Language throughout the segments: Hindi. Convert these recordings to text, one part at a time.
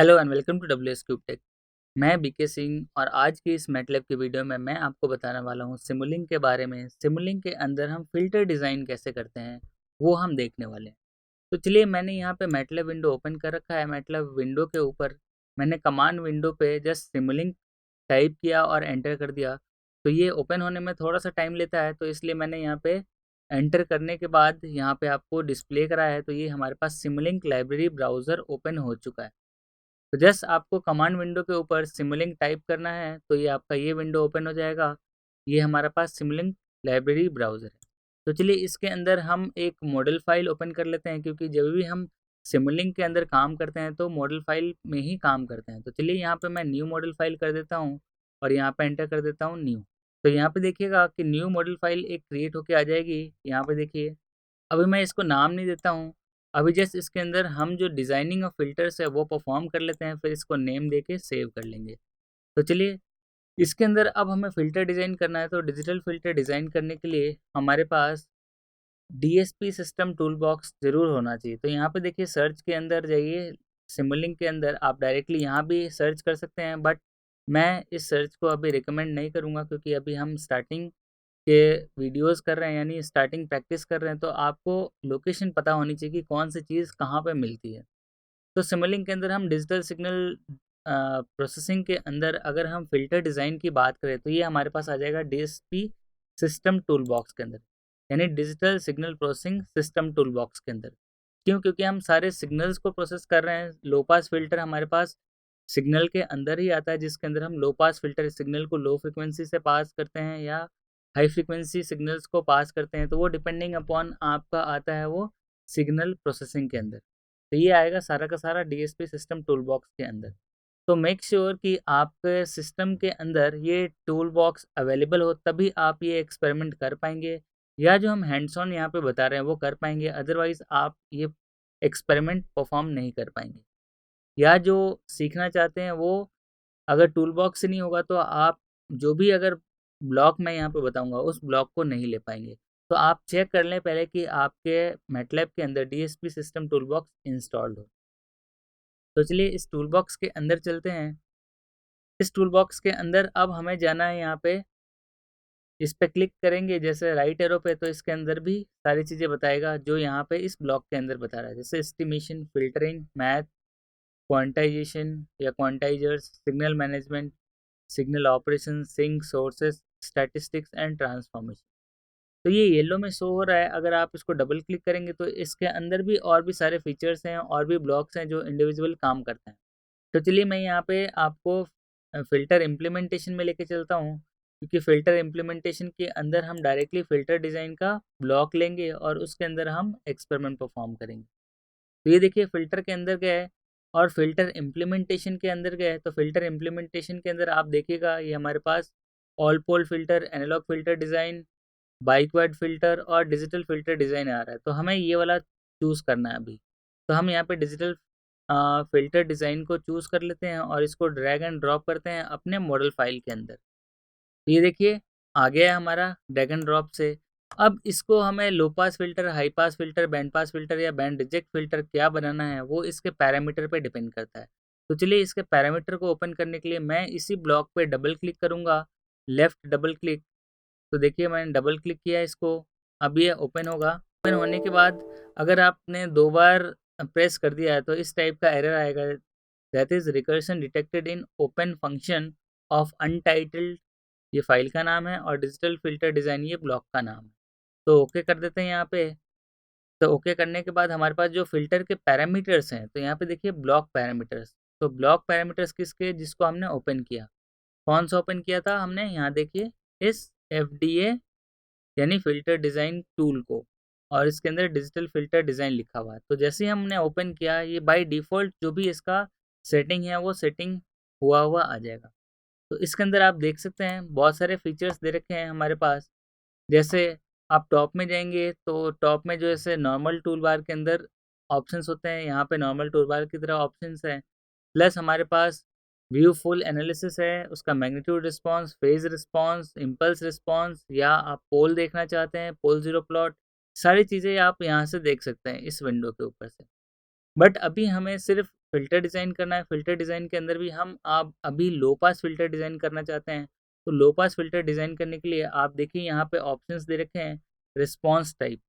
Hello and welcome to WS cube tech. मैं बीके सिंह और आज की इस मैटलैब की वीडियो में मैं आपको बताने वाला हूँ सिमुलिंक के बारे में। सिमुलिंक के अंदर हम फ़िल्टर डिज़ाइन कैसे करते हैं वो हम देखने वाले हैं। तो चलिए, मैंने यहाँ पे मैटलैब विंडो ओपन कर रखा है। मैटलैब विंडो के ऊपर मैंने कमांड विंडो पे जस्ट सिमुलिंक टाइप किया और एंटर कर दिया। तो ये ओपन होने में थोड़ा सा टाइम लेता है, तो इसलिए मैंने यहाँ पे एंटर करने के बाद यहाँ पे आपको डिस्प्ले करा है। तो ये हमारे पास सिमुलिंक लाइब्रेरी ब्राउज़र ओपन हो चुका है। तो जस्ट आपको कमांड विंडो के ऊपर सिमुलिंक टाइप करना है, तो ये आपका ये विंडो ओपन हो जाएगा। ये हमारे पास सिमुलिंक लाइब्रेरी ब्राउज़र है। तो चलिए, इसके अंदर हम एक मॉडल फाइल ओपन कर लेते हैं, क्योंकि जब भी हम सिमुलिंक के अंदर काम करते हैं तो मॉडल फाइल में ही काम करते हैं। तो चलिए, यहाँ पे मैं न्यू मॉडल फाइल कर देता हूँ और यहाँ पे एंटर कर देता हूँ न्यू। तो यहाँ पे देखिएगा कि न्यू मॉडल फाइल एक क्रिएट होके आ जाएगी। यहाँ पे देखिए, अभी मैं इसको नाम नहीं देता हूँ। अभी जस्ट इसके अंदर हम जो डिज़ाइनिंग ऑफ फ़िल्टर्स है वो परफ़ॉर्म कर लेते हैं, फिर इसको नेम देके सेव कर लेंगे। तो चलिए, इसके अंदर अब हमें फ़िल्टर डिज़ाइन करना है। तो डिजिटल फ़िल्टर डिज़ाइन करने के लिए हमारे पास डीएसपी सिस्टम टूल बॉक्स ज़रूर होना चाहिए। तो यहाँ पे देखिए, सर्च के अंदर जाइए, सिमुलिंक के अंदर आप डायरेक्टली यहाँ भी सर्च कर सकते हैं, बट मैं इस सर्च को अभी रिकमेंड नहीं करूँगा, क्योंकि अभी हम स्टार्टिंग के वीडियोस कर रहे हैं, यानी स्टार्टिंग प्रैक्टिस कर रहे हैं। तो आपको लोकेशन पता होनी चाहिए कि कौन सी चीज़ कहाँ पे मिलती है। तो सिमुलिंक के अंदर हम डिजिटल सिग्नल प्रोसेसिंग के अंदर अगर हम फ़िल्टर डिज़ाइन की बात करें, तो ये हमारे पास आ जाएगा डीएसपी सिस्टम टूल बॉक्स के अंदर, यानी digital signal processing system tool box के अंदर। क्यों? क्योंकि हम सारे सिग्नल्स को प्रोसेस कर रहे हैं। लो पास फ़िल्टर हमारे पास सिग्नल के अंदर ही आता है, जिसके अंदर हम लो पास फ़िल्टर सिग्नल को लो फ्रीक्वेंसी से पास करते हैं या हाई फ्रीक्वेंसी सिग्नल्स को पास करते हैं। तो वो डिपेंडिंग अपॉन आपका आता है वो सिग्नल प्रोसेसिंग के अंदर। तो ये आएगा सारा का सारा डीएसपी सिस्टम टूल बॉक्स के अंदर। तो मेक श्योर कि आपके सिस्टम के अंदर ये टूल बॉक्स अवेलेबल हो, तभी आप ये एक्सपेरिमेंट कर पाएंगे, या जो हम हैंड्स ऑन यहाँ पे बता रहे हैं वो कर पाएंगे। अदरवाइज आप ये एक्सपेरिमेंट परफॉर्म नहीं कर पाएंगे। या जो सीखना चाहते हैं वो अगर टूल बॉक्स से नहीं होगा, तो आप जो भी अगर ब्लॉक मैं यहाँ पे बताऊंगा उस ब्लॉक को नहीं ले पाएंगे। तो आप चेक कर लें पहले कि आपके मैटलैब के अंदर DSP system tool box installed हो। तो चलिए, इस टूल बॉक्स के अंदर चलते हैं। इस टूल बॉक्स के अंदर अब हमें जाना है, यहाँ पे इस पे क्लिक करेंगे जैसे राइट एरो पे, तो इसके अंदर भी सारी चीज़ें बताएगा जो यहाँ पे इस ब्लॉक के अंदर बता रहा है, जैसे एस्टिमेशन, फिल्टरिंग, मैथ, क्वांटाइजेशन या quantizers, signal management, signal operation, sink, sources, statistics and transformation. तो ये येलो में शो हो रहा है। अगर आप इसको डबल क्लिक करेंगे तो इसके अंदर भी और भी सारे फीचर्स हैं और भी ब्लॉक्स हैं जो इंडिविजुअल काम करते हैं। तो चलिए, मैं यहाँ पे आपको फ़िल्टर इम्प्लीमेंटेशन में लेके चलता हूँ, क्योंकि फ़िल्टर इम्प्लीमेंटेशन के अंदर हम डायरेक्टली फ़िल्टर डिज़ाइन का ब्लॉक लेंगे और उसके अंदर हम एक्सपेरिमेंट परफॉर्म करेंगे। तो ये देखिए, फ़िल्टर के अंदर गया है और फ़िल्टर इम्प्लीमेंटेशन के अंदर गया है। तो फ़िल्टर इम्प्लीमेंटेशन के अंदर आप देखिएगा, ये हमारे पास all pole filter, analogue filter design, biquad filter और डिजिटल फ़िल्टर डिज़ाइन आ रहा है। तो हमें ये वाला चूज़ करना है अभी। तो हम यहाँ पे डिजिटल फ़िल्टर डिज़ाइन को चूज़ कर लेते हैं और इसको ड्रैग एंड ड्रॉप करते हैं अपने मॉडल फ़ाइल के अंदर। तो ये देखिए, आ गया है हमारा ड्रैग एंड ड्रॉप से। अब इसको हमें low pass filter, high pass filter, band pass filter या बैंड रिजेक्ट फ़िल्टर क्या बनाना है, वो इसके पैरामीटर पे डिपेंड करता है। तो चलिए, इसके पैरामीटर को ओपन करने के लिए मैं इसी ब्लॉक पे डबल क्लिक करूँगा, लेफ़्ट डबल क्लिक। तो देखिए, मैंने डबल क्लिक किया इसको, अब ये ओपन होगा। ओपन होने के बाद अगर आपने 2 बार प्रेस कर दिया है तो इस टाइप का एरर आएगा, that is recursion detected in open function of untitled, ये फाइल का नाम है, और डिजिटल फ़िल्टर डिज़ाइन ये ब्लॉक का नाम है। तो ओके कर देते हैं यहाँ पे। तो ओके करने के बाद हमारे पास जो फ़िल्टर के पैरामीटर्स हैं, तो यहाँ पे देखिए ब्लॉक पैरामीटर्स। तो ब्लॉक पैरामीटर्स किसके, जिसको हमने ओपन किया। कौन सा ओपन किया था हमने, यहाँ देखिए, इस एफडीए यानी फ़िल्टर डिज़ाइन टूल को, और इसके अंदर डिजिटल फ़िल्टर डिज़ाइन लिखा हुआ है। तो जैसे ही हमने ओपन किया, ये बाय डिफ़ॉल्ट जो भी इसका सेटिंग है वो सेटिंग हुआ आ जाएगा। तो इसके अंदर आप देख सकते हैं बहुत सारे फीचर्स दे रखे हैं हमारे पास। जैसे आप टॉप में जाएँगे तो टॉप में जो ऐसे नॉर्मल टूल बार के अंदर ऑप्शंस होते हैं, यहाँ पे नॉर्मल टूल बार की तरह ऑप्शंस हैं। प्लस हमारे पास व्यू फुल एनालिसिस है, उसका magnitude response, phase response, impulse response, या आप पोल देखना चाहते हैं, पोल ज़ीरो प्लॉट, सारी चीज़ें आप यहाँ से देख सकते हैं इस विंडो के ऊपर से। बट अभी हमें सिर्फ़ फ़िल्टर डिज़ाइन करना है। फ़िल्टर डिज़ाइन के अंदर भी हम आप अभी लो पास फ़िल्टर डिज़ाइन करना चाहते हैं, तो लो पास फ़िल्टर डिज़ाइन करने के लिए आप देखिए यहाँ पे ऑप्शंस दे रखे हैं, रिस्पॉन्स टाइप,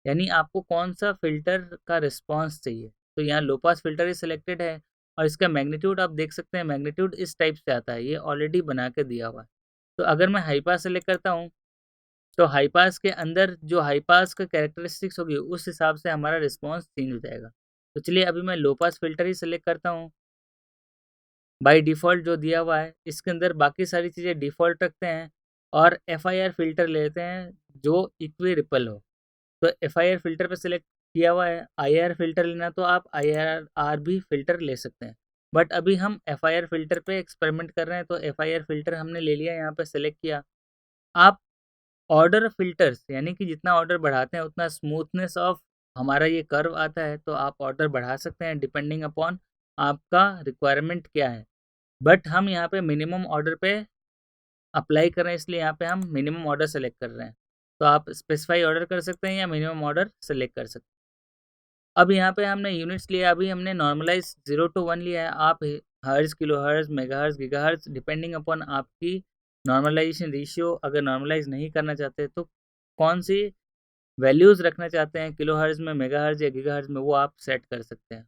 यानी आपको कौन-सा फ़िल्टर का रिस्पॉन्स चाहिए। तो यहाँ लो पास फ़िल्टर ही सिलेक्टेड है और इसका मैग्नीट्यूड आप देख सकते हैं, मैग्नीट्यूड इस टाइप से आता है, ये ऑलरेडी बना के दिया हुआ है। तो अगर मैं हाई पास सेलेक्ट करता हूँ, तो हाई पास के अंदर जो हाई पास का कैरेक्टरिस्टिक्स होगी, उस हिसाब से हमारा रिस्पॉन्स चेंज हो जाएगा। तो चलिए अभी मैं लो पास फ़िल्टर ही सेलेक्ट करता हूँ। बाय डिफ़ॉल्ट जो दिया हुआ है, इसके अंदर बाकी सारी चीज़ें डिफ़ॉल्ट रखते हैं और एफआईआर फ़िल्टर लेते हैं जो इक्वी रिपल हो। तो एफआईआर फ़िल्टर पे सेलेक्ट किया हुआ है, आईआर फ़िल्टर लेना तो आप आईआर भी फ़िल्टर ले सकते हैं। बट अभी हम एफआईआर फ़िल्टर पे एक्सपेरिमेंट कर रहे हैं, तो एफआईआर फ़िल्टर हमने ले लिया, यहाँ पे सेलेक्ट किया। आप ऑर्डर फ़िल्टर्स यानी कि जितना ऑर्डर बढ़ाते हैं उतना स्मूथनेस ऑफ हमारा ये कर्व आता है, तो आप ऑर्डर बढ़ा सकते हैं डिपेंडिंग अपॉन आपका रिक्वायरमेंट क्या है। बट हम यहाँ पे मिनिमम ऑर्डर पे अप्लाई कर रहे हैं, इसलिए यहाँ पे हम मिनिमम ऑर्डर सेलेक्ट कर रहे हैं। तो आप स्पेसिफाई ऑर्डर कर सकते हैं या मिनिमम ऑर्डर सेलेक्ट कर सकते हैं। अब यहाँ पे हमने यूनिट्स लिया, अभी हमने नॉर्मलाइज़ 0 टू 1 लिया है। आप hertz, kilohertz, megahertz, gigahertz depending upon आपकी नॉर्मलाइज़ेशन रेशियो, अगर नॉर्मलाइज़ नहीं करना चाहते तो कौन-सी वैल्यूज़ रखना चाहते हैं किलोहर्ट्ज़ में, मेगाहर्ट्ज़ या गीगाहर्ट्ज़ में, वो आप सेट कर सकते हैं।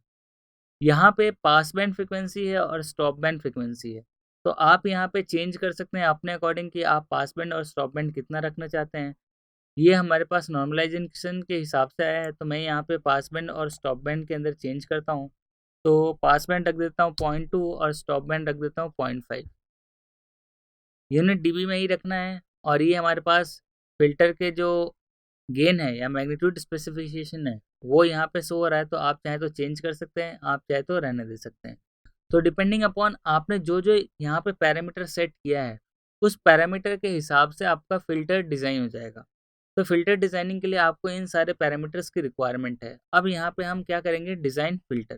यहाँ पे पास बैंड फ्रीक्वेंसी है और स्टॉप बैंड फ्रीक्वेंसी है। तो आप यहाँ पे चेंज कर सकते हैं अपने अकॉर्डिंग कि आप पास बैंड और स्टॉप बैंड कितना रखना चाहते हैं। ये हमारे पास नॉर्मलाइज़ेशन के हिसाब से आया है, तो मैं यहाँ पे पास बैंड और स्टॉप बैंड के अंदर चेंज करता हूँ। तो पास बैंड रख देता हूँ 0.2 और स्टॉप बैंड रख देता हूँ 0.5। यूनिट डीबी में ही रखना है और ये हमारे पास फ़िल्टर के जो गेन है या मैग्नीट्यूड स्पेसिफिकेशन है, वो यहाँ पे शो हो रहा है, तो आप चाहें तो चेंज कर सकते हैं, आप चाहे तो रहने दे सकते हैं। तो डिपेंडिंग अपॉन आपने जो-जो यहाँ पे पैरामीटर सेट किया है, उस पैरामीटर के हिसाब से आपका फ़िल्टर डिज़ाइन हो जाएगा। तो फ़िल्टर डिज़ाइनिंग के लिए आपको इन सारे पैरामीटर्स की रिक्वायरमेंट है। अब यहाँ पे हम क्या करेंगे, डिज़ाइन फ़िल्टर।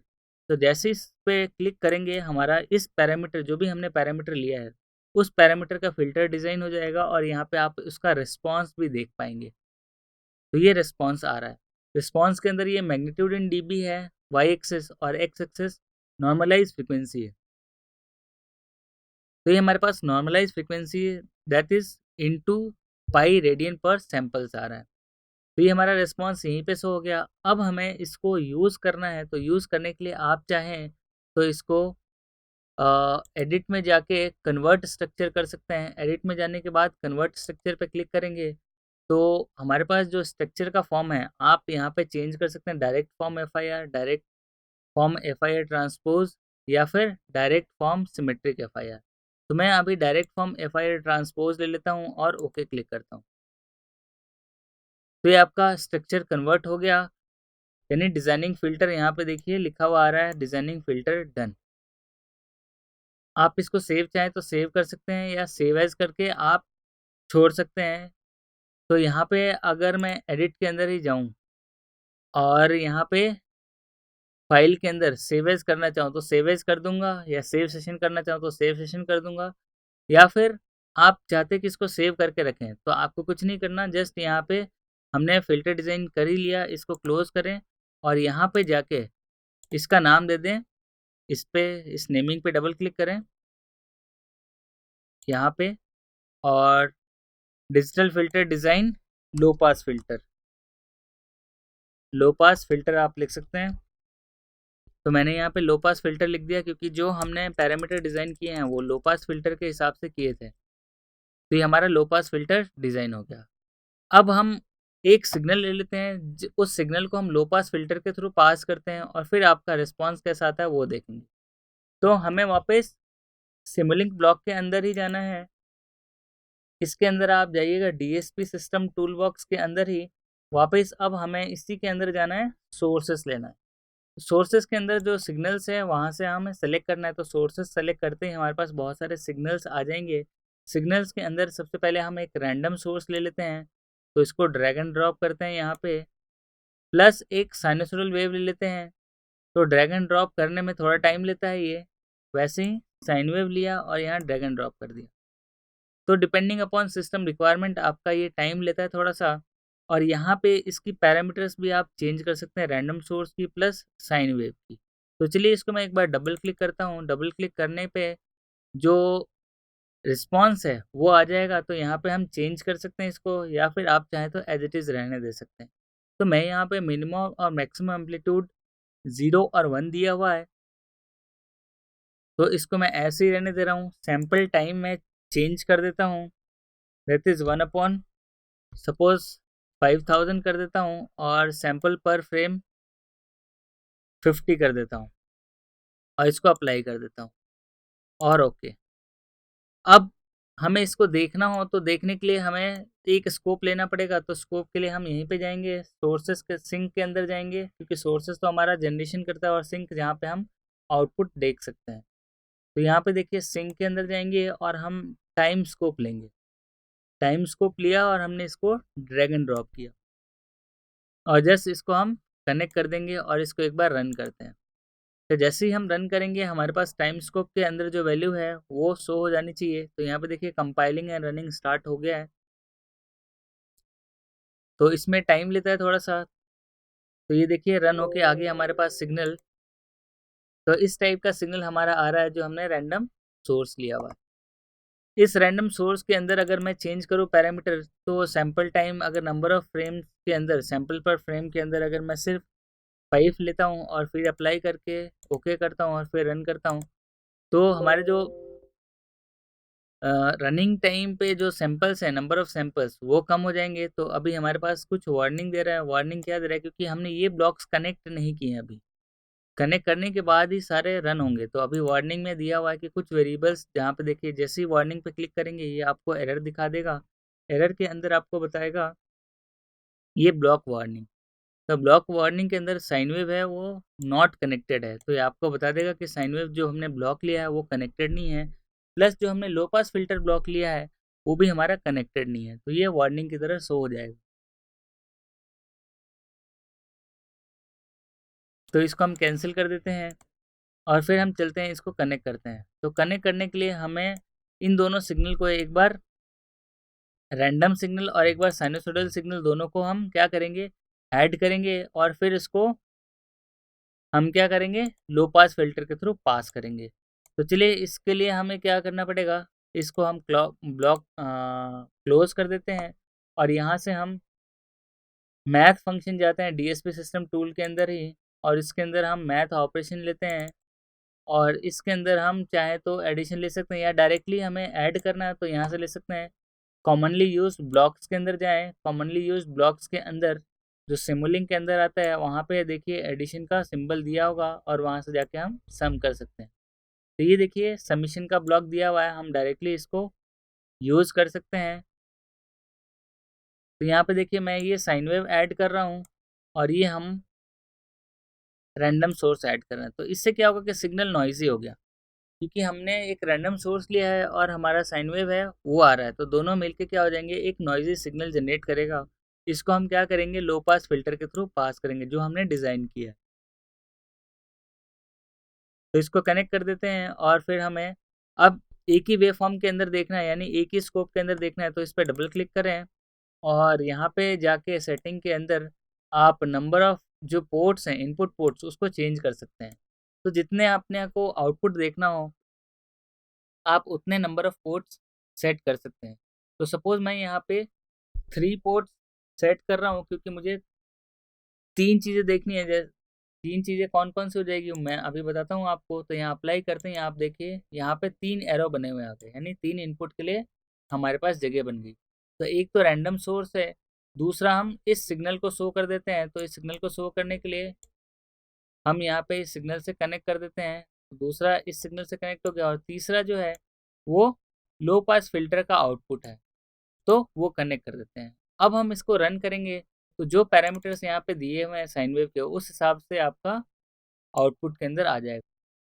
तो जैसे इस पे क्लिक करेंगे, हमारा इस पैरामीटर जो भी हमने पैरामीटर लिया है, उस पैरामीटर का फ़िल्टर डिज़ाइन हो जाएगा और यहाँ पे आप उसका रिस्पॉन्स भी देख पाएँगे। तो ये रिस्पॉन्स आ रहा है। रिस्पॉन्स के अंदर ये मैग्नीट्यूड इन डीबी है, वाई एक्सिस और एक्स एक्सिस नॉर्मलाइज़्ड फ्रीक्वेंसी है। तो ये हमारे पास नॉर्मलाइज़्ड फ्रीक्वेंसी है, that is into pi radian पर सैंपल्स आ रहा है। तो ये हमारा रिस्पॉन्स यहीं पे शो हो गया। अब हमें इसको यूज़ करना है, तो यूज़ करने के लिए आप चाहें तो इसको एडिट में जाके कन्वर्ट स्ट्रक्चर कर सकते हैं। एडिट में जाने के बाद कन्वर्ट स्ट्रक्चर पे क्लिक करेंगे, तो हमारे पास जो स्ट्रक्चर का फॉर्म है, आप यहाँ पे चेंज कर सकते हैं direct form FIR, direct form FIR transpose या फिर डायरेक्ट फॉर्म सिमेट्रिक एफआईआर। तो मैं अभी डायरेक्ट फॉर्म एफआईआर ट्रांसपोज़ ले लेता हूँ और ओके क्लिक करता हूँ। तो ये आपका स्ट्रक्चर कन्वर्ट हो गया, यानी डिज़ाइनिंग फ़िल्टर यहाँ पे देखिए लिखा हुआ आ रहा है, डिज़ाइनिंग फ़िल्टर डन। आप इसको सेव चाहें तो सेव कर सकते हैं या सेव एज़ करके आप छोड़ सकते हैं। तो यहाँ पे अगर मैं एडिट के अंदर ही जाऊँ और यहाँ पे फ़ाइल के अंदर सेव एज़ करना चाहूँ तो सेव एज़ कर दूँगा, या सेव सेशन करना चाहूँ तो सेव सेशन कर दूँगा, या फिर आप चाहते हैं कि इसको सेव करके रखें, तो आपको कुछ नहीं करना, जस्ट यहाँ पे हमने फ़िल्टर डिज़ाइन कर ही लिया, इसको क्लोज़ करें और यहाँ पे जाके इसका नाम दे दें। इस नेमिंग पे डबल क्लिक करें यहाँ पे और डिजिटल फ़िल्टर डिज़ाइन लो पास फ़िल्टर, लो पास फ़िल्टर आप लिख सकते हैं। तो मैंने यहाँ पे लो पास फ़िल्टर लिख दिया, क्योंकि जो हमने पैरामीटर डिज़ाइन किए हैं वो लो पास फ़िल्टर के हिसाब से किए थे। तो ये हमारा लो पास फ़िल्टर डिज़ाइन हो गया। अब हम एक सिग्नल ले लेते हैं, उस सिग्नल को हम लो पास फ़िल्टर के थ्रू पास करते हैं और फिर आपका रिस्पॉन्स कैसा आता है वो देखेंगे। तो हमें वापस सिमुलिंक ब्लॉक के अंदर ही जाना है। इसके अंदर आप जाइएगा, डीएसपी सिस्टम टूलबॉक्स के अंदर ही वापस अब हमें इसी के अंदर जाना है, सोर्सेस लेना है। सोर्सेस के अंदर जो सिग्नल्स है वहाँ से हमें सेलेक्ट करना है, तो सोर्सेस सेलेक्ट करते ही हमारे पास बहुत सारे सिग्नल्स आ जाएंगे। सिग्नल्स के अंदर सबसे पहले हम एक रैंडम सोर्स ले लेते हैं, तो इसको ड्रैग एंड ड्रॉप करते हैं यहाँ पे, प्लस एक साइनसोइडल वेव ले लेते हैं। तो ड्रैग एंड ड्रॉप करने में थोड़ा टाइम लेता है ये, वैसे ही साइन वेव लिया और यहाँ ड्रैग एंड ड्रॉप कर दिया। तो डिपेंडिंग अपॉन सिस्टम रिक्वायरमेंट आपका ये टाइम लेता है थोड़ा सा। और यहाँ पे इसकी पैरामीटर्स भी आप चेंज कर सकते हैं, रैंडम सोर्स की प्लस साइन वेव की। तो चलिए इसको मैं एक बार डबल क्लिक करता हूँ। डबल क्लिक करने पे जो रिस्पॉन्स है वो आ जाएगा, तो यहाँ पे हम चेंज कर सकते हैं इसको, या फिर आप चाहें तो एज इट इज़ रहने दे सकते हैं। तो मैं यहाँ पे मिनिमम और मैक्सिमम एम्पलीट्यूड 0 और 1 दिया हुआ है, तो इसको मैं ऐसे ही रहने दे रहा हूँ। सैंपल टाइम मैं चेंज कर देता हूँ, दैट इज़ 1 अपॉन सपोज़ 5000 कर देता हूँ, और सैंपल पर फ्रेम 50 कर देता हूँ, और इसको अप्लाई कर देता हूँ, और ओके। अब हमें इसको देखना हो तो देखने के लिए हमें एक स्कोप लेना पड़ेगा, तो स्कोप के लिए हम यहीं पे जाएंगे, सोर्सेस के सिंक के अंदर जाएंगे, क्योंकि सोर्सेस तो हमारा जनरेशन करता है, और सिंक जहाँ पे हम आउटपुट देख सकते हैं। तो यहाँ पे देखिए सिंक के अंदर जाएंगे और हम टाइम स्कोप लेंगे। टाइम स्कोप लिया और हमने इसको ड्रैग एंड ड्रॉप किया, और जस्ट इसको हम कनेक्ट कर देंगे और इसको एक बार रन करते हैं। तो जैसे ही हम रन करेंगे हमारे पास टाइम स्कोप के अंदर जो वैल्यू है वो शो हो जानी चाहिए। तो यहाँ पे देखिए कंपाइलिंग एंड रनिंग स्टार्ट हो गया है, तो इसमें टाइम लेता है थोड़ा सा। तो ये देखिए रन होके आ गया हमारे पास सिग्नल। तो इस टाइप का सिग्नल हमारा आ रहा है जो हमने रैंडम सोर्स लिया हुआ है। इस रैंडम सोर्स के अंदर अगर मैं चेंज करूँ पैरामीटर, तो सैंपल टाइम अगर नंबर ऑफ फ्रेम्स के अंदर, सैंपल पर फ्रेम के अंदर अगर मैं सिर्फ 5 लेता हूँ और फिर अप्लाई करके ओके करता हूँ और फिर रन करता हूँ, तो हमारे जो रनिंग टाइम पे जो सैंपल्स हैं, नंबर ऑफ सैंपल्स वो कम हो जाएंगे। तो अभी हमारे पास कुछ वार्निंग दे रहा है। वार्निंग क्या दे रहा है? क्योंकि हमने ये ब्लॉक्स कनेक्ट नहीं किए हैं अभी, कनेक्ट करने के बाद ही सारे रन होंगे। तो अभी वार्निंग में दिया हुआ है कि कुछ वेरिएबल्स, जहाँ पे देखिए जैसे ही वार्निंग पे क्लिक करेंगे ये आपको एरर दिखा देगा। एरर के अंदर आपको बताएगा ये ब्लॉक वार्निंग। तो ब्लॉक वार्निंग के अंदर साइन वेव है वो नॉट कनेक्टेड है, तो ये आपको बता देगा कि साइन वेव जो हमने ब्लॉक लिया है वो कनेक्टेड नहीं है, प्लस जो हमने लो पास फिल्टर ब्लॉक लिया है वो भी हमारा कनेक्टेड नहीं है। तो ये वार्निंग की तरह शो हो जाएगा। तो इसको हम कैंसिल कर देते हैं और फिर हम चलते हैं इसको कनेक्ट करते हैं। तो कनेक्ट करने के लिए हमें इन दोनों सिग्नल को एक बार रैंडम सिग्नल और एक बार साइनसोइडल सिग्नल, दोनों को हम क्या करेंगे, ऐड करेंगे, और फिर इसको हम क्या करेंगे, लो पास फिल्टर के थ्रू पास करेंगे। तो चलिए इसके लिए हमें क्या करना पड़ेगा, इसको हम ब्लॉक क्लोज कर देते हैं, और यहाँ से हम मैथ फंक्शन जाते हैं डीएसपी सिस्टम टूल के अंदर ही, और इसके अंदर हम मैथ ऑपरेशन लेते हैं, और इसके अंदर हम चाहे तो एडिशन ले सकते हैं, या डायरेक्टली हमें ऐड करना है तो यहाँ से ले सकते हैं। कॉमनली यूज ब्लॉक्स के अंदर जाएं, कॉमनली यूज ब्लॉक्स के अंदर जो सिमुलिंग के अंदर आता है वहाँ पे देखिए एडिशन का सिंबल दिया होगा, और वहाँ से जाके हम सम कर सकते हैं। तो ये देखिए समीशन का ब्लॉक दिया हुआ है, हम डायरेक्टली इसको यूज़ कर सकते हैं। तो यहाँ पे देखिए मैं ये साइन वेव ऐड कर रहा हूँ, और ये हम रैंडम सोर्स ऐड कर रहे हैं। तो इससे क्या होगा कि सिग्नल नॉइजी हो गया, क्योंकि हमने एक रैंडम सोर्स लिया है और हमारा साइन वेव है वो आ रहा है, तो दोनों मिलके क्या हो जाएंगे, एक नॉइजी सिग्नल जनरेट करेगा। इसको हम क्या करेंगे, लो पास फिल्टर के थ्रू पास करेंगे जो हमने डिज़ाइन किया है। तो इसको कनेक्ट कर देते हैं, और फिर हमें अब एक ही वेव फॉर्म के अंदर देखना है, यानी एक ही स्कोप के अंदर देखना है। तो इस पर डबल क्लिक करें, और यहाँ पे जाके सेटिंग के अंदर आप नंबर ऑफ जो पोर्ट्स हैं, इनपुट पोर्ट्स, उसको चेंज कर सकते हैं। तो जितने आपने को आउटपुट देखना हो आप उतने नंबर ऑफ पोर्ट्स सेट कर सकते हैं। तो सपोज़ मैं यहाँ पे 3 पोर्ट्स सेट कर रहा हूँ, क्योंकि मुझे 3 चीज़ें देखनी है। जैसे 3 चीज़ें कौन-कौन सी हो जाएगी मैं अभी बताता हूँ आपको। तो यहाँ अप्लाई करते हैं, आप देखिए यहाँ पे 3 एरो बने हुए हैं आगे, यानी 3 इनपुट के लिए हमारे पास जगह बन गई। तो एक तो रैंडम सोर्स है, दूसरा हम इस सिग्नल को शो कर देते हैं। तो इस सिग्नल को शो करने के लिए हम यहाँ पे इस सिग्नल से कनेक्ट कर देते हैं, दूसरा इस सिग्नल से कनेक्ट हो गया, और तीसरा जो है वो लो पास फिल्टर का आउटपुट है, तो वो कनेक्ट कर देते हैं। अब हम इसको रन करेंगे, तो जो पैरामीटर्स यहाँ पे दिए हुए हैं साइन वेव के, उस हिसाब से आपका आउटपुट के अंदर आ जाएगा।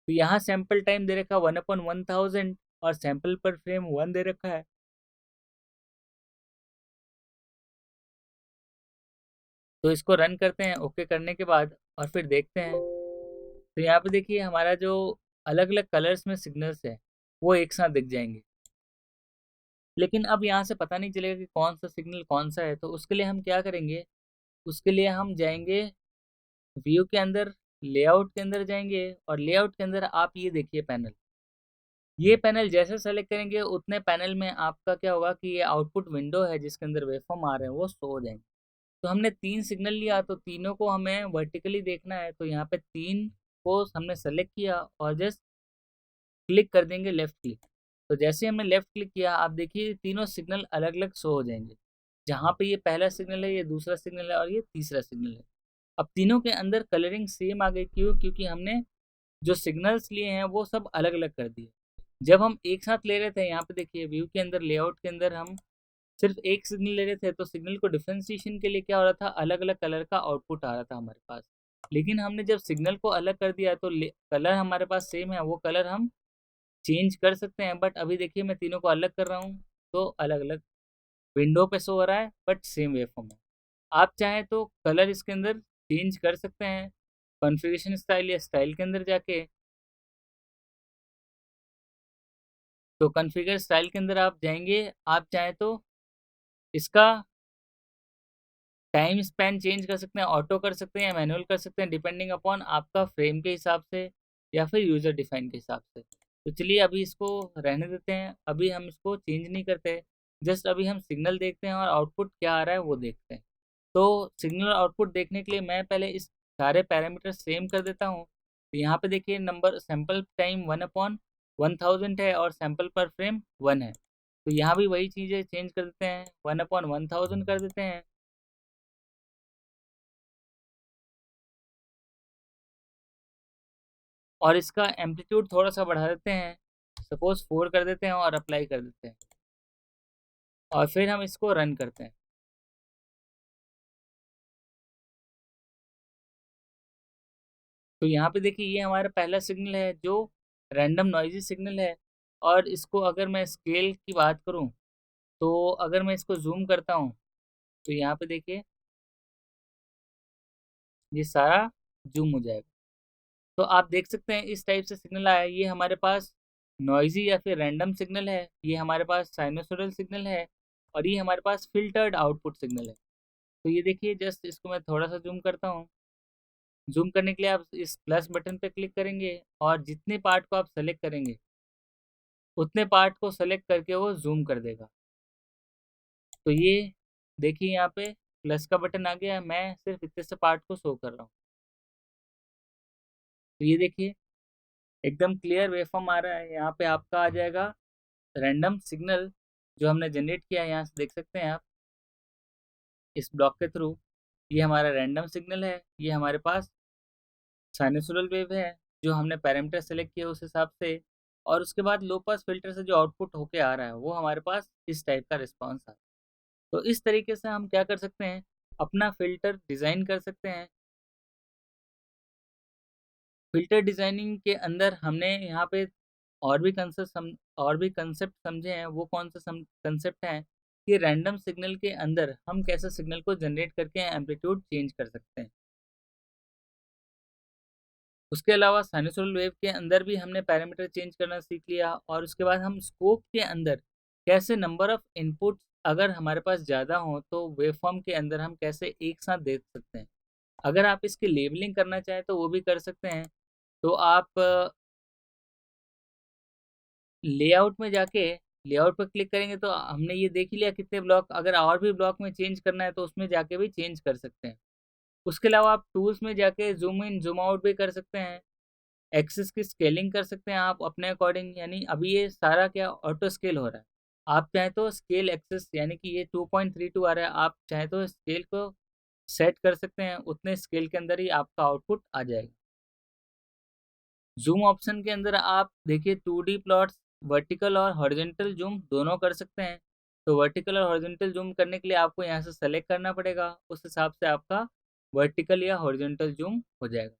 तो यहाँ सैंपल टाइम दे रखा है 1/1000, और सैंपल पर फ्रेम 1 दे रखा है। तो इसको रन करते हैं ओके करने के बाद, और फिर देखते हैं। तो यहाँ पे देखिए हमारा जो अलग अलग कलर्स में सिग्नल्स है वो एक साथ दिख जाएंगे, लेकिन अब यहाँ से पता नहीं चलेगा कि कौन सा सिग्नल कौन सा है। तो उसके लिए हम क्या करेंगे, उसके लिए हम जाएंगे व्यू के अंदर, लेआउट के अंदर जाएंगे और लेआउट के अंदर आप ये देखिए पैनल, ये पैनल जैसे सेलेक्ट करेंगे उतने पैनल में आपका क्या होगा कि ये आउटपुट विंडो है जिसके अंदर वेवफॉर्म आ रहे हैं वो शो हो जाएंगे। तो हमने 3 सिग्नल लिया तो तीनों को हमें वर्टिकली देखना है, तो यहाँ पे 3 को हमने सेलेक्ट किया और जस्ट क्लिक कर देंगे लेफ्ट क्लिक। तो जैसे ही हमने लेफ्ट क्लिक किया आप देखिए तीनों सिग्नल अलग अलग शो हो जाएंगे। जहाँ पे ये पहला सिग्नल है, ये दूसरा सिग्नल है और ये तीसरा सिग्नल है। अब तीनों के अंदर कलरिंग सेम आ गई, क्यों? क्योंकि हमने जो सिग्नल्स लिए हैं वो सब अलग अलग कर दिए। जब हम एक साथ ले रहे थे, यहाँ पे देखिए व्यू के अंदर, लेआउट के अंदर हम सिर्फ एक सिग्नल ले रहे थे तो सिग्नल को डिफ्रेंसिएशन के लिए क्या हो रहा था, अलग अलग कलर का आउटपुट आ रहा था हमारे पास। लेकिन हमने जब सिग्नल को अलग कर दिया तो कलर हमारे पास सेम है, वो कलर हम चेंज कर सकते हैं। बट अभी देखिए मैं तीनों को अलग कर रहा हूँ तो अलग अलग विंडो पे शो हो रहा है बट सेम वेवफॉर्म है। आप चाहें तो कलर इसके अंदर चेंज कर सकते हैं, कॉन्फ़िगरेशन स्टाइल या स्टाइल के अंदर जाके। तो कॉन्फ़िगर स्टाइल के अंदर आप जाएंगे, आप चाहें तो इसका टाइम स्पैन चेंज कर सकते हैं, ऑटो कर सकते हैं या मैनुअल कर सकते हैं, डिपेंडिंग अपॉन आपका फ्रेम के हिसाब से या फिर यूज़र डिफाइन के हिसाब से। तो चलिए अभी इसको रहने देते हैं, अभी हम इसको चेंज नहीं करते, जस्ट अभी हम सिग्नल देखते हैं और आउटपुट क्या आ रहा है वो देखते हैं। तो सिग्नल आउटपुट देखने के लिए मैं पहले इस सारे पैरामीटर सेम कर देता हूँ। तो यहाँ पे देखिए नंबर सैंपल टाइम 1/1000 है और सैंपल पर फ्रेम 1 है। तो यहाँ भी वही चीज़ें चेंज कर देते हैं, 1/1000 कर देते हैं। और इसका एम्पलीट्यूड थोड़ा सा बढ़ा देते हैं, सपोज 4 कर देते हैं और अप्लाई कर देते हैं और फिर हम इसको रन करते हैं। तो यहाँ पे देखिए ये हमारा पहला सिग्नल है जो रैंडम नॉइजी सिग्नल है। और इसको अगर मैं स्केल की बात करूँ तो अगर मैं इसको जूम करता हूँ तो यहाँ पे देखिए ये सारा जूम हो जाएगा। तो आप देख सकते हैं इस टाइप से सिग्नल आया, ये हमारे पास नॉइजी या फिर रैंडम सिग्नल है, ये हमारे पास साइनोसोडल सिग्नल है और ये हमारे पास फिल्टर्ड आउटपुट सिग्नल है। तो ये देखिए जस्ट इसको मैं थोड़ा सा जूम करता हूँ। जूम करने के लिए आप इस प्लस बटन पे क्लिक करेंगे और जितने पार्ट को आप सेलेक्ट करेंगे उतने पार्ट को सेलेक्ट करके वो जूम कर देगा। तो ये देखिए यहाँ पे प्लस का बटन आ गया, मैं सिर्फ इतने से पार्ट को शो कर रहा हूँ। तो ये देखिए एकदम क्लियर वेवफॉर्म आ रहा है। यहाँ पे आपका आ जाएगा रैंडम सिग्नल जो हमने जनरेट किया है, यहाँ से देख सकते हैं आप इस ब्लॉक के थ्रू। ये हमारा रैंडम सिग्नल है, ये हमारे पास साइनसोइडल वेव है जो हमने पैरामीटर सेलेक्ट किया उस हिसाब से। और उसके बाद लो पास फिल्टर से जो आउटपुट होके आ रहा है वो हमारे पास इस टाइप का रिस्पॉन्स आ रहा है। तो इस तरीके से हम क्या कर सकते हैं, अपना फ़िल्टर डिज़ाइन कर सकते हैं। फ़िल्टर डिज़ाइनिंग के अंदर हमने यहाँ पे और भी कंसेप्ट समझे हैं। वो कौन से कंसेप्ट हैं कि रैंडम सिग्नल के अंदर हम कैसे सिग्नल को जनरेट करके एम्पलीट्यूड चेंज कर सकते हैं। उसके अलावा साइनसॉइडल वेव के अंदर भी हमने पैरामीटर चेंज करना सीख लिया। और उसके बाद हम स्कोप के अंदर कैसे नंबर ऑफ इनपुट्स अगर हमारे पास ज़्यादा हो तो वेवफॉर्म के अंदर हम कैसे एक साथ देख सकते हैं। अगर आप इसकी लेबलिंग करना चाहें तो वो भी कर सकते हैं। तो आप लेआउट में जाके लेआउट पर क्लिक करेंगे तो हमने ये देख ही लिया कितने ब्लॉक, अगर और भी ब्लॉक में चेंज करना है तो उसमें जाके भी चेंज कर सकते हैं। उसके अलावा आप टूल्स में जाके जूम इन जूम आउट भी कर सकते हैं, एक्सिस की स्केलिंग कर सकते हैं आप अपने अकॉर्डिंग। यानी अभी ये सारा क्या ऑटो स्केल हो रहा है। आप चाहें तो स्केल एक्सिस यानी कि ये 2.32 आ रहा है, आप चाहें तो स्केल को सेट कर सकते हैं, उतने स्केल के अंदर ही आपका आउटपुट आ जाएगा। जूम ऑप्शन के अंदर आप देखिए 2D प्लॉट्स वर्टिकल और हॉरिजेंटल जूम दोनों कर सकते हैं। तो वर्टिकल और हॉरिजेंटल जूम करने के लिए आपको यहाँ से सेलेक्ट करना पड़ेगा, उस हिसाब से आपका वर्टिकल या हॉरिजेंटल जूम हो जाएगा।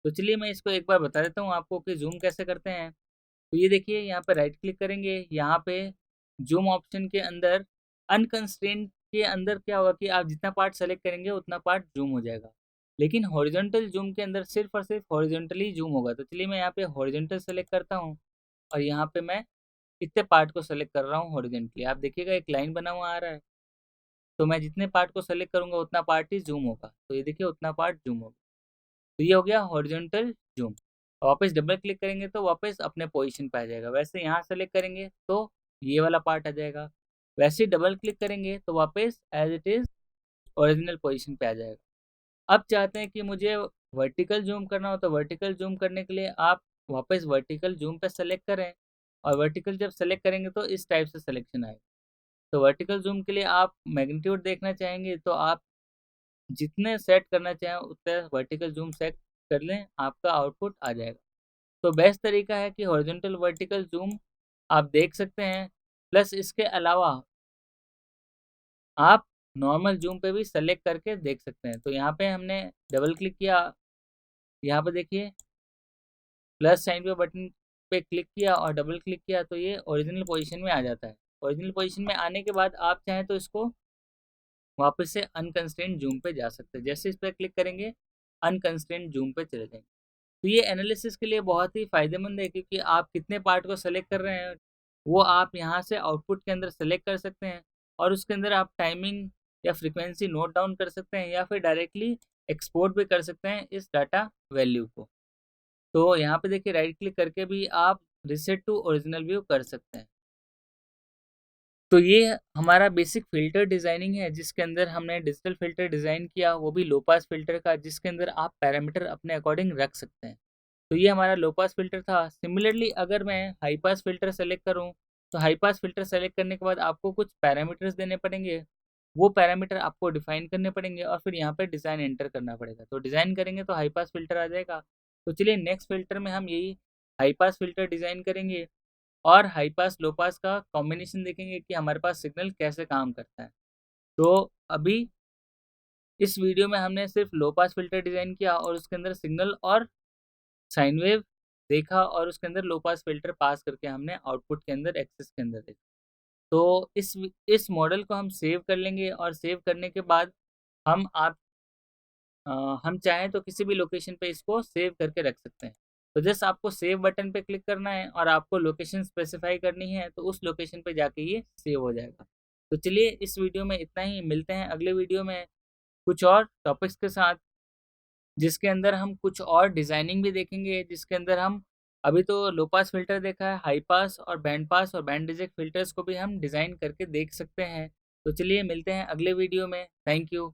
तो चलिए मैं इसको एक बार बता देता हूँ आपको कि जूम कैसे करते हैं। तो ये देखिए यहाँ पे राइट क्लिक करेंगे, यहाँ पे जूम ऑप्शन के अंदर अनकंस्ट्रेंट के अंदर क्या होगा कि आप जितना पार्ट सेलेक्ट करेंगे उतना पार्ट जूम हो जाएगा। लेकिन हॉरिजॉन्टल जूम के अंदर सिर्फ और सिर्फ हॉरिजॉन्टली जूम होगा। तो चलिए मैं यहाँ पे हॉरिजॉन्टल सेलेक्ट करता हूँ और यहाँ पे मैं इतने पार्ट को सेलेक्ट कर रहा हूँ हॉरिजॉन्टली। आप देखिएगा एक लाइन बना हुआ आ रहा है, तो मैं जितने पार्ट को सेलेक्ट करूँगा उतना पार्ट ही जूम होगा। तो ये देखिए उतना पार्ट जूम होगा। तो ये हो गया हॉरिजॉन्टल जूम। वापस डबल क्लिक करेंगे तो वापस अपने पोजीशन पे आ जाएगा। वैसे यहाँ सेलेक्ट करेंगे तो ये वाला पार्ट आ जाएगा। वैसे ही डबल क्लिक करेंगे तो वापस as it is original position पे आ जाएगा। अब चाहते हैं कि मुझे वर्टिकल जूम करना हो तो वर्टिकल जूम करने के लिए आप वापस वर्टिकल जूम पे सेलेक्ट करें और वर्टिकल जब सेलेक्ट करेंगे तो इस टाइप से सिलेक्शन आएगा। तो वर्टिकल जूम के लिए आप मैग्नीट्यूड देखना चाहेंगे तो आप जितने सेट करना चाहें उतने वर्टिकल जूम सेट कर लें, आपका आउटपुट आ जाएगा। तो बेस्ट तरीका है कि हॉरिजॉन्टल वर्टिकल जूम आप देख सकते हैं। प्लस इसके अलावा आप नॉर्मल जूम पे भी सेलेक्ट करके देख सकते हैं। तो यहाँ पे हमने डबल क्लिक किया, यहाँ पे देखिए प्लस साइन पे बटन पे क्लिक किया और डबल क्लिक किया तो ये ओरिजिनल पोजीशन में आ जाता है। ओरिजिनल पोजीशन में आने के बाद आप चाहें तो इसको वापस से अनकंस्ट्रेंट जूम पे जा सकते हैं। जैसे इस पर क्लिक करेंगे अनकंस्ट्रेंट जूम पे चले जाएंगे। तो ये एनालिसिस के लिए बहुत ही फ़ायदेमंद है क्योंकि आप कितने पार्ट को सेलेक्ट कर रहे हैं वो आप यहाँ से आउटपुट के अंदर सेलेक्ट कर सकते हैं और उसके अंदर आप टाइमिंग या फ्रीक्वेंसी नोट डाउन कर सकते हैं या फिर डायरेक्टली एक्सपोर्ट भी कर सकते हैं इस डाटा वैल्यू को। तो यहाँ पे देखिए राइट क्लिक करके भी आप रिसेट टू ओरिजिनल व्यू कर सकते हैं। तो ये हमारा बेसिक फ़िल्टर डिज़ाइनिंग है जिसके अंदर हमने डिजिटल फ़िल्टर डिज़ाइन किया, वो भी लो पास फ़िल्टर का, जिसके अंदर आप पैरामीटर अपने अकॉर्डिंग रख सकते हैं। तो ये हमारा लो पास फ़िल्टर था। सिमिलरली अगर मैं हाई पास फ़िल्टर सेलेक्ट करूँ तो हाई पास फ़िल्टर सेलेक्ट करने के बाद आपको कुछ पैरामीटर्स देने पड़ेंगे। वो पैरामीटर आपको डिफ़ाइन करने पड़ेंगे और फिर यहाँ पे डिज़ाइन एंटर करना पड़ेगा। तो डिज़ाइन करेंगे तो हाई पास फ़िल्टर आ जाएगा। तो चलिए नेक्स्ट फ़िल्टर में हम यही हाई पास फ़िल्टर डिज़ाइन करेंगे और हाई पास लो पास का कॉम्बिनेशन देखेंगे कि हमारे पास सिग्नल कैसे काम करता है। तो अभी इस वीडियो में हमने सिर्फ लो पास फ़िल्टर डिज़ाइन किया और उसके अंदर सिग्नल और साइन वेव देखा और उसके अंदर लो पास फ़िल्टर पास करके हमने आउटपुट के अंदर एक्सेस के अंदर देखा। तो इस मॉडल को हम सेव कर लेंगे और सेव करने के बाद हम आप हम चाहें तो किसी भी लोकेशन पे इसको सेव करके रख सकते हैं। तो जस्ट आपको सेव बटन पे क्लिक करना है और आपको लोकेशन स्पेसिफाई करनी है तो उस लोकेशन पे जाके ये सेव हो जाएगा। तो चलिए इस वीडियो में इतना ही, मिलते हैं अगले वीडियो में कुछ और टॉपिक्स के साथ जिसके अंदर हम कुछ और डिज़ाइनिंग भी देखेंगे, जिसके अंदर हम अभी तो लो पास फ़िल्टर देखा है, हाई पास और बैंड रिजेक्ट फ़िल्टर्स को भी हम डिज़ाइन करके देख सकते हैं। तो चलिए मिलते हैं अगले वीडियो में। Thank you.